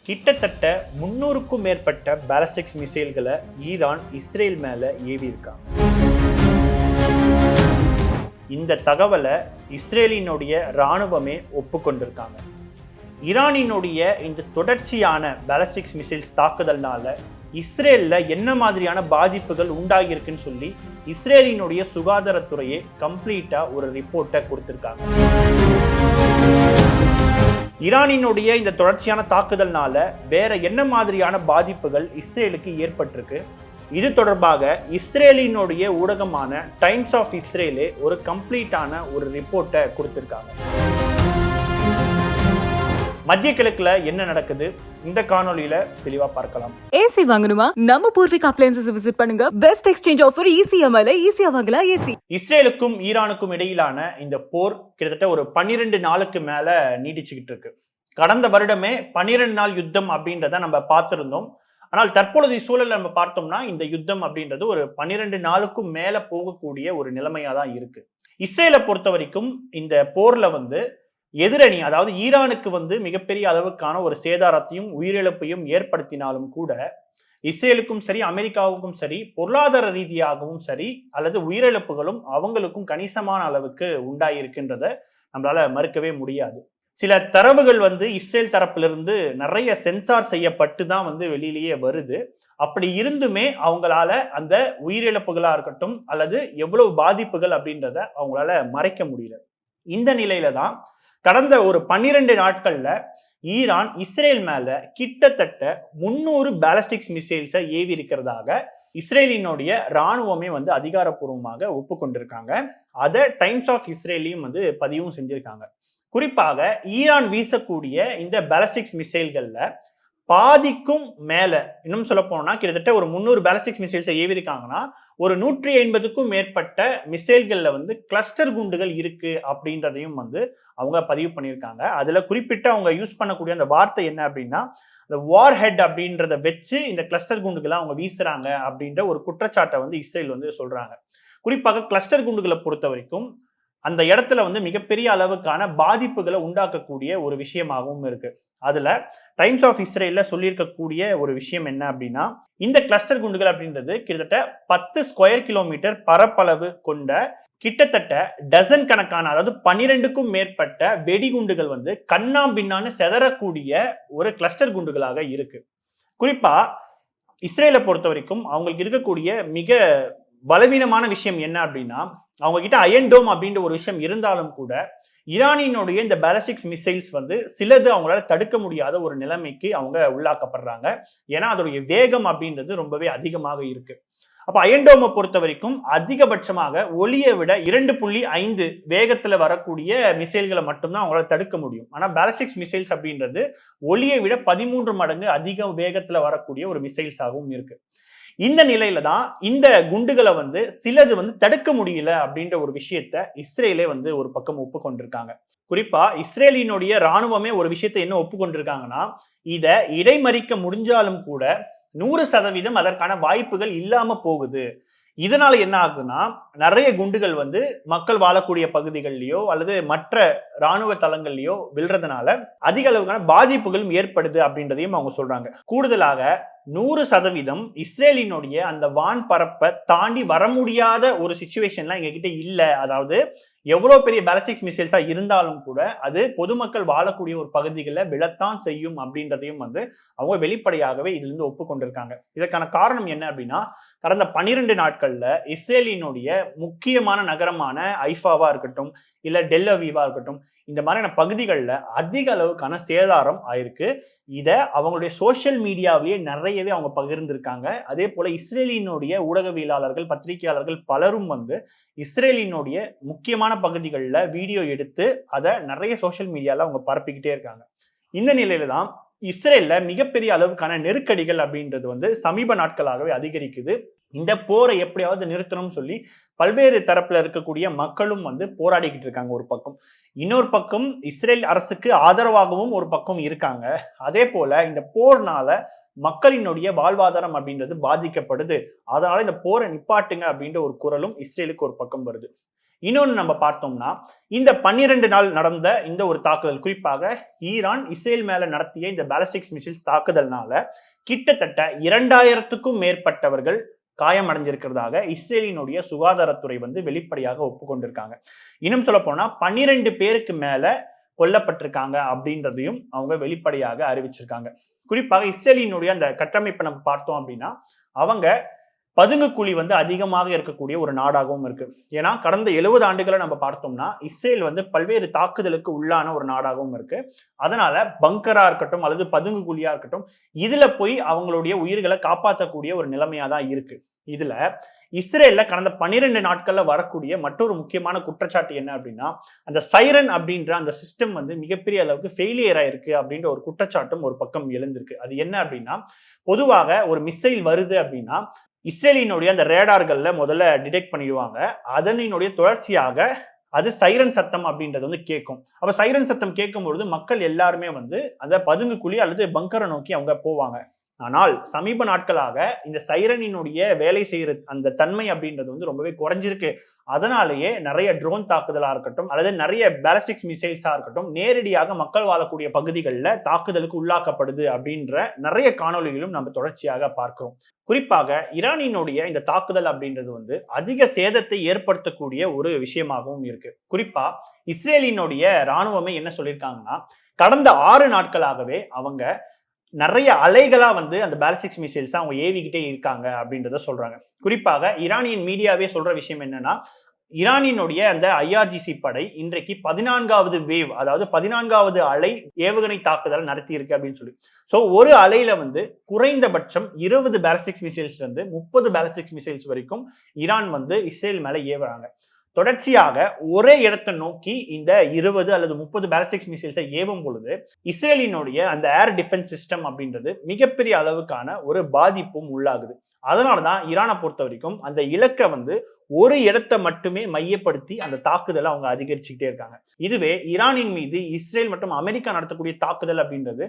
கிட்டத்தட்ட 300க்கும் மேற்பட்ட ballistics மிசைல்களை Iran Israel மேல ஏவி இருக்காங்க. இந்த தகவலை இஸ்ரேலினுடைய இராணுவமே ஒப்புக்கொண்டிருக்காங்க. ஈரானினுடைய இந்த தொடர்ச்சியான பாலிஸ்டிக்ஸ் மிசைல்ஸ் தாக்குதல்னால இஸ்ரேல்ல என்ன மாதிரியான பாதிப்புகள் உண்டாகியிருக்குன்னு சொல்லி இஸ்ரேலினுடைய சுகாதாரத்துறையே கம்ப்ளீட்டா ஒரு ரிப்போர்ட்டை கொடுத்திருக்காங்க. ஈரானினுடைய இந்த தொடர்ச்சியான தாக்குதல்னால வேற என்ன மாதிரியான பாதிப்புகள் இஸ்ரேலுக்கு ஏற்பட்டிருக்கு, இது தொடர்பாக இஸ்ரேலினுடைய ஊடகமான டைம்ஸ் ஆஃப் இஸ்ரேலே ஒரு கம்ப்ளீட்டான ஒரு ரிப்போர்ட்டை கொடுத்திருக்காங்க. மத்திய கிழக்குல என்ன நடக்குது இந்த காணொலியில தெளிவா பார்க்கலாம். ஏசி வாங்கணுமா? நம்ம பூர்விகா அப்ளையன்சஸ் விசிட் பண்ணுங்க. பெஸ்ட் எக்ஸ்சேஞ்ச் ஆஃபர் ECMல ஈஸியா வாங்கலாம் ஏசி. இஸ்ரேலுக்கும் ஈரானுக்கும் இடையிலான இந்த போர் கிட்டத்தட்ட ஒரு 12 நாளுக்கு மேல நீடிச்சுக்கிட்டு இருக்கு. கடந்த வருடமே 12 நாள் யுத்தம் அப்படின்றத நம்ம பார்த்திருந்தோம். ஆனால் தற்பொழுது சூழல் நம்ம பார்த்தோம்னா இந்த யுத்தம் அப்படின்றது ஒரு 12 நாளுக்கும் மேல போகக்கூடிய ஒரு நிலைமையா தான் இருக்கு. இஸ்ரேலை பொறுத்த வரைக்கும் இந்த போர்ல எதிரணி, அதாவது ஈரானுக்கு மிகப்பெரிய அளவுக்கான ஒரு சேதாரத்தையும் உயிரிழப்பையும் ஏற்படுத்தினாலும் கூட இஸ்ரேலுக்கும் சரி அமெரிக்காவுக்கும் சரி பொருளாதார ரீதியாகவும் சரி அல்லது உயிரிழப்புகளும் அவங்களுக்கும் கணிசமான அளவுக்கு உண்டாயிருக்குன்றத நம்மளால மறுக்கவே முடியாது. சில தரவுகள் இஸ்ரேல் தரப்பிலிருந்து நிறைய சென்சார் செய்யப்பட்டு தான் வெளியிலேயே வருது. அப்படி இருந்துமே அவங்களால அந்த உயிரிழப்புகளா இருக்கட்டும் அல்லது எவ்வளவு பாதிப்புகள் அப்படின்றத அவங்களால மறைக்க முடியல. இந்த நிலையில தான் கடந்த ஒரு 12 நாட்கள்ல ஈரான் இஸ்ரேல் மேல கிட்டத்தட்ட 300 பாலிஸ்டிக்ஸ் மிசைல்ஸை ஏவி இருக்கிறதாக இஸ்ரேலினுடைய இராணுவமே அதிகாரப்பூர்வமாக ஒப்புக்கொண்டிருக்காங்க. அதை டைம்ஸ் ஆஃப் இஸ்ரேலையும் பதிவும் செஞ்சிருக்காங்க. குறிப்பாக ஈரான் வீசக்கூடிய இந்த பாலிஸ்டிக்ஸ் மிசைல்கள்ல பாதிக்கும் மேல, இன்னும் சொல்ல போனா கிட்டத்தட்ட ஒரு 300 பாலிஸ்டிக்ஸ் மிசைல்ஸை ஏவி இருக்காங்கன்னா ஒரு 150க்கும் மேற்பட்ட மிசைல்கள்ல கிளஸ்டர் குண்டுகள் இருக்கு அப்படின்றதையும் அவங்க பதிவு பண்ணியிருக்காங்க. அதுல குறிப்பிட்ட அவங்க யூஸ் பண்ணக்கூடிய அந்த வார்த்தை என்ன அப்படின்னா, இந்த வார் ஹெட் அப்படின்றத வச்சு இந்த கிளஸ்டர் குண்டுகளை அவங்க வீசுறாங்க அப்படின்ற ஒரு குற்றச்சாட்டை இஸ்ரேல் சொல்றாங்க. குறிப்பாக கிளஸ்டர் குண்டுகளை பொறுத்த வரைக்கும் அந்த இடத்துல மிகப்பெரிய அளவுக்கான பாதிப்புகளை உண்டாக்கக்கூடிய ஒரு விஷயமாகவும் இருக்கு. அதுல டைம்ஸ் ஆஃப் இஸ்ரேல்ல சொல்லியிருக்கக்கூடிய ஒரு விஷயம் என்ன அப்படின்னா, இந்த கிளஸ்டர் குண்டுகள் அப்படின்றது கிட்டத்தட்ட 10 ஸ்கொயர் கிலோமீட்டர் பரப்பளவு கொண்ட கிட்டத்தட்ட டசன் கணக்கான, அதாவது 12க்கும் மேற்பட்ட வெடிகுண்டுகள் கண்ணாம் பின்னான்னு செதறக்கூடிய ஒரு கிளஸ்டர் குண்டுகளாக இருக்கு. குறிப்பா இஸ்ரேலை பொறுத்த வரைக்கும் அவங்களுக்கு இருக்கக்கூடிய மிக பலவீனமான விஷயம் என்ன அப்படின்னா, அவங்க கிட்ட அயன் டோம் அப்படின்ற ஒரு விஷயம் இருந்தாலும் கூட ஈரானினுடைய இந்த பாலிஸ்டிக்ஸ் மிசைல்ஸ் சிலது அவங்களால தடுக்க முடியாத ஒரு நிலைமைக்கு அவங்க உள்ளாக்கப்படுறாங்க. ஏன்னா அதோடைய வேகம் அப்படின்றது ரொம்பவே அதிகமாக இருக்கு. அப்ப அயன் டோமை பொறுத்த வரைக்கும் அதிகபட்சமாக ஒளியை விட 2.5 வேகத்துல வரக்கூடிய மிசைல்களை மட்டும்தான் அவங்களால தடுக்க முடியும். ஆனா பாலிஸ்டிக்ஸ் மிசைல்ஸ் அப்படின்றது ஒளியை விட 13 மடங்கு அதிக வேகத்துல வரக்கூடிய ஒரு மிசைல்ஸ் ஆகவும் இருக்கு. இந்த நிலையில தான் இந்த குண்டுகளை சிலது தடுக்க முடியல அப்படின்ற ஒரு விஷயத்த இஸ்ரேலே ஒரு பக்கம் ஒப்புக்கொண்டிருக்காங்க. குறிப்பா இஸ்ரேலினுடைய இராணுவமே ஒரு விஷயத்தை என்ன ஒப்புக்கொண்டிருக்காங்கன்னா, இதை இடைமறிக்க முடிஞ்சாலும் கூட 100% அதற்கான வாய்ப்புகள் இல்லாம போகுது. இதனால என்ன ஆகுதுன்னா, நிறைய குண்டுகள் மக்கள் வாழக்கூடிய பகுதிகள்லயோ அல்லது மற்ற இராணுவ தளங்கள்லயோ விழுறதுனால அதிக அளவுக்கான பாதிப்புகளும் ஏற்படுது அப்படின்றதையும் அவங்க சொல்றாங்க. கூடுதலாக 100% இஸ்ரேலினுடைய அந்த வான் பரப்பை தாண்டி வர முடியாத ஒரு சிச்சுவேஷன்லாம் எங்க கிட்ட இல்ல. அதாவது எவ்வளவு பெரிய பாலிஸ்டிக்ஸ் மிசைல்ஸா இருந்தாலும் கூட அது பொதுமக்கள் வாழக்கூடிய ஒரு பகுதிகளில் விழத்தான் செய்யும் அப்படின்றதையும் அவங்க வெளிப்படையாகவே இதுல இருந்து ஒப்புக்கொண்டிருக்காங்க. இதற்கான காரணம் என்ன அப்படின்னா, கடந்த 12 நாட்கள்ல இஸ்ரேலினுடைய முக்கியமான நகரமான ஐஃபாவா இருக்கட்டும் இல்ல டெல் அவீவா இருக்கட்டும், இந்த மாதிரியான பகுதிகளில் அதிக அளவுக்கான சேதாரம் ஆயிருக்கு. இதை அவங்களுடைய சோசியல் மீடியாவிலேயே நிறையவே அவங்க பகிர்ந்திருக்காங்க. அதே போல இஸ்ரேலினுடைய ஊடகவியலாளர்கள் பத்திரிகையாளர்கள் பலரும் இஸ்ரேலினுடைய முக்கியமான பகுதிகளில் வீடியோ எடுத்து அதை நிறைய சோசியல் மீடியால அவங்க பரப்பிக்கிட்டே இருக்காங்க. இந்த நிலையில தான் இஸ்ரேல்ல மிகப்பெரிய அளவுக்கான நெருக்கடிகள் அப்படின்றது சமீப நாட்களாகவே அதிகரிக்குது. இந்த போரை எப்படியாவது நிறுத்தணும்னு சொல்லி பல்வேறு தரப்புல இருக்கக்கூடிய மக்களும் போராடிக்கிட்டு இருக்காங்க ஒரு பக்கம். இன்னொரு பக்கம் இஸ்ரேல் அரசுக்கு ஆதரவாகவும் ஒரு பக்கம் இருக்காங்க. அதே போல இந்த போர்னால மக்களினுடைய வாழ்வாதாரம் அப்படின்றது பாதிக்கப்படுது. அதனால இந்த போரை நிப்பாட்டுங்க அப்படின்ற ஒரு குரலும் இஸ்ரேலுக்கு ஒரு பக்கம் வருது. இன்னொன்று நம்ம பார்த்தோம்னா இந்த 12 நாள் நடந்த இந்த ஒரு தாக்குதல், குறிப்பாக ஈரான் இஸ்ரேல் மேல நடத்திய இந்த பாலிஸ்டிக் மிசைல்ஸ் தாக்குதல்னால கிட்டத்தட்ட 2000க்கும் மேற்பட்டவர்கள் காயமடைஞ்சிருக்கிறதாக இஸ்ரேலினுடைய சுகாதாரத்துறை வந்து வெளிப்படையாக ஒப்புக்கொண்டிருக்காங்க. இன்னும் சொல்ல போனா 12 பேருக்கு மேல கொல்லப்பட்டிருக்காங்க அப்படின்றதையும் அவங்க வெளிப்படையாக அறிவிச்சிருக்காங்க. குறிப்பாக இஸ்ரேலினுடைய அந்த கட்டமைப்பை நம்ம பார்த்தோம் அப்படின்னா அவங்க பதுங்குக்குழி வந்து அதிகமாக இருக்கக்கூடிய ஒரு நாடாகவும் இருக்கு. ஏன்னா கடந்த 70 ஆண்டுகளை நம்ம பார்த்தோம்னா இஸ்ரேல் வந்து பல்வேறு தாக்குதலுக்கு உள்ளான ஒரு நாடாகவும் இருக்கு. அதனால பங்கரா இருக்கட்டும் அல்லது பதுங்குக்குழியா இருக்கட்டும், இதுல போய் அவங்களுடைய உயிர்களை காப்பாற்றக்கூடிய ஒரு நிலைமையா தான் இருக்கு. இதுல இஸ்ரேல்ல கடந்த 12 நாட்கள்ல வரக்கூடிய மற்றொரு முக்கியமான குற்றச்சாட்டு என்ன அப்படின்னா, அந்த சைரன் அப்படின்ற அந்த சிஸ்டம் வந்து மிகப்பெரிய அளவுக்கு ஃபெயிலியர் ஆயிருக்கு அப்படின்ற ஒரு குற்றச்சாட்டும் ஒரு பக்கம் எழுந்திருக்கு. அது என்ன அப்படின்னா, பொதுவாக ஒரு மிசைல் வருது அப்படின்னா இஸ்ரேலினுடைய அந்த ரேடார்கள்ல முதல்ல டிடெக்ட் பண்ணிடுவாங்க. அதனுடைய தொடர்ச்சியாக அது சைரன் சத்தம் அப்படின்றது வந்து கேட்கும். அப்ப சைரன் சத்தம் கேட்கும் பொழுது மக்கள் எல்லாருமே வந்து அந்த பதுங்குக்குழி அல்லது பங்கரை நோக்கி அவங்க போவாங்க. ஆனால் சமீப நாட்களாக இந்த சைரனினுடைய வேலை செய்யற அந்த தன்மை அப்படின்றது வந்து ரொம்பவே குறைஞ்சிருக்கு. அதனாலேயே நிறைய ட்ரோன் தாக்குதலா இருக்கட்டும் அல்லது நிறைய பாலிஸ்டிக் மிசைல்ஸா இருக்கட்டும் நேரடியாக மக்கள் வாழக்கூடிய பகுதிகளில் தாக்குதலுக்கு உள்ளாக்கப்படுது அப்படின்ற நிறைய காணொலிகளும் நம்ம தொடர்ச்சியாக பார்க்கிறோம். குறிப்பாக ஈரானினுடைய இந்த தாக்குதல் அப்படின்றது வந்து அதிக சேதத்தை ஏற்படுத்தக்கூடிய ஒரு விஷயமாகவும் இருக்கு. குறிப்பா இஸ்ரேலினுடைய ராணுவமே என்ன சொல்லியிருக்காங்கன்னா, கடந்த 6 நாட்களாகவே அவங்க நிறைய அலைகளா வந்து அந்த பாலிஸ்டிக் மிசைல்ஸ் அவங்க ஏவிக்கிட்டே இருக்காங்க அப்படின்றத சொல்றாங்க. குறிப்பாக ஈரானியன் மீடியாவே சொல்ற விஷயம் என்னன்னா, ஈரானினுடைய அந்த IRGC படை இன்றைக்கு 14வது வேவ், அதாவது 14வது அலை ஏவுகணை தாக்குதல் நடத்தி இருக்கு அப்படின்னு சொல்லி. ஸோ ஒரு அலையில வந்து குறைந்தபட்சம் 20 பாலிஸ்டிக் மிசைல்ஸ்ல இருந்து 30 பாலிஸ்டிக் மிசைல்ஸ் வரைக்கும் ஈரான் வந்து இஸ்ரேல் மேல ஏவுறாங்க. தொடர்ச்சியாக ஒரே இடத்தை நோக்கி இந்த 20 அல்லது 30 பாலிஸ்டிக் மிசைல்ஸை ஏவும் பொழுது இஸ்ரேலினுடைய அந்த ஏர் டிஃபென்ஸ் சிஸ்டம் அப்படின்றது மிகப்பெரிய அளவுக்கான ஒரு பாதிப்பும் உள்ளாகுது. அதனாலதான் ஈரானை பொறுத்த வரைக்கும் அந்த இலக்கை வந்து ஒரு இடத்தை மட்டுமே மையப்படுத்தி அந்த தாக்குதலை அவங்க அதிகரிச்சுக்கிட்டே இருக்காங்க. இதுவே ஈரானின் மீது இஸ்ரேல் மற்றும் அமெரிக்கா நடத்தக்கூடிய தாக்குதல் அப்படின்றது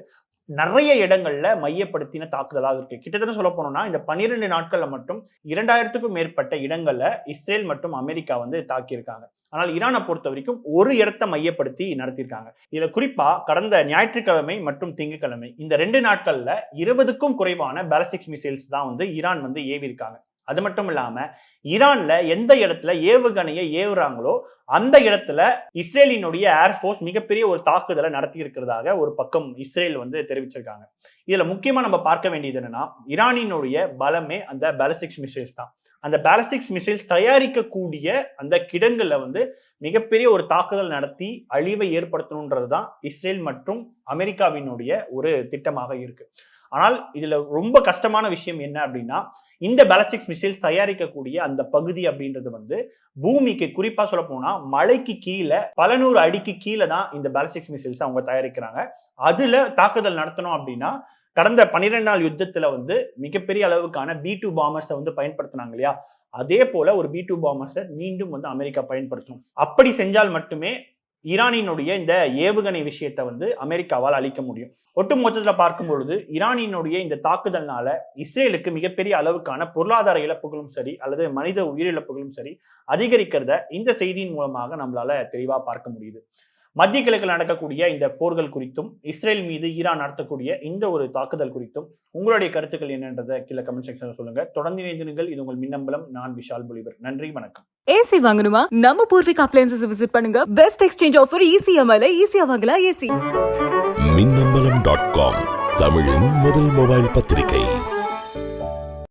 நிறைய இடங்கள்ல மையப்படுத்தின தாக்குதலாக இருக்கு. கிட்டத்தட்ட சொல்ல போனோம்னா இந்த 12 நாட்கள்ல மட்டும் 2000க்கும் மேற்பட்ட இடங்கள்ல இஸ்ரேல் மற்றும் அமெரிக்கா வந்து தாக்கியிருக்காங்க. ஆனால் ஈரானை பொறுத்த வரைக்கும் ஒரு இடத்தை மையப்படுத்தி நடத்தியிருக்காங்க. இதுல குறிப்பா கடந்த ஞாயிற்றுக்கிழமை மற்றும் திங்கட்கிழமை இந்த 2 நாட்கள்ல 20க்கும் குறைவான பாலிஸ்டிக் மிசைல்ஸ் தான் வந்து ஈரான் வந்து ஏவிருக்காங்க. அது மட்டும் இல்லாம ஈரான்ல எந்த இடத்துல ஏவுகணையை ஏவுறாங்களோ அந்த இடத்துல இஸ்ரேலினுடைய ஏர்ஃபோர்ஸ் மிகப்பெரிய ஒரு தாக்குதலை நடத்தி இருக்கிறதாக ஒரு பக்கம் இஸ்ரேல் வந்து தெரிவிச்சிருக்காங்க. இதுல முக்கியமா நம்ம பார்க்க வேண்டியது என்னன்னா, ஈரானினுடைய பலமே அந்த பாலிஸ்டிக் மிசைல்ஸ் தான். அந்த பாலிஸ்டிக் மிசைல்ஸ் தயாரிக்கக்கூடிய அந்த கிடங்குல வந்து மிகப்பெரிய ஒரு தாக்குதல் நடத்தி அழிவை ஏற்படுத்தணுன்றதுதான் இஸ்ரேல் மற்றும் அமெரிக்காவினுடைய ஒரு திட்டமாக இருக்கு. ஆனால் இதுல ரொம்ப கஷ்டமான விஷயம் என்ன அப்படின்னா, இந்த பாலிஸ்டிக் மிசைல்ஸ் தயாரிக்கக்கூடிய அந்த பகுதி அப்படின்றது வந்து பூமிக்கு, குறிப்பா சொல்ல போனா மலைக்கு கீழே பல 100 அடிக்கு கீழே தான் இந்த பாலிஸ்டிக் மிசைல்ஸ் அவங்க தயாரிக்கிறாங்க. அதுல தாக்குதல் நடத்தணும் அப்படின்னா கடந்த 12 நாள் யுத்தத்துல வந்து மிகப்பெரிய அளவுக்கான B2 பாம்பர்ஸை வந்து பயன்படுத்தினாங்க இல்லையா, அதே போல ஒரு B2 பாம்பர்ஸை மீண்டும் வந்து அமெரிக்கா பயன்படுத்தணும். அப்படி செஞ்சால் மட்டுமே ஈரானினுடைய இந்த ஏவுகணை விஷயத்தை வந்து அமெரிக்காவால் அழிக்க முடியும். ஒட்டு மொத்தத்துல பார்க்கும் பொழுது ஈரானினுடைய இந்த தாக்குதல்னால இஸ்ரேலுக்கு மிகப்பெரிய அளவுக்கான பொருளாதார இழப்புகளும் சரி அல்லது மனித உயிரிழப்புகளும் சரி அதிகரிக்கிறத இந்த செய்தியின் மூலமாக நம்மளால தெளிவா பார்க்க முடியுது. மத்திய கிழக்கில் நடக்கக்கூடிய இந்த போர்கள் குறித்தும் இஸ்ரேல் மீது ஈரான் நடத்தக்கூடிய இந்த ஒரு தாக்குதல் குறித்தும் உங்களுடைய கருத்துக்கள் என்னன்றதை கீழே கமெண்ட் செக்ஷன்ல சொல்லுங்க. தொடர்ந்து இணைந்திருங்கள். இது உங்கள் மின்னம்பலம். நான் விஷால் பொலிவர். நன்றி, வணக்கம். ஏசி வாங்கணுமா? நம்ம பூர்விகா அப்ளையன்சஸ் விசிட் பண்ணுங்க. பெஸ்ட் எக்ஸ்சேஞ்ச் ஆஃபர் ECMI ஈஸியா வாங்கலாம். ஏசி மின்னம்பலம்.com, தமிழின் முதல் மொபைல் பத்திரிகை.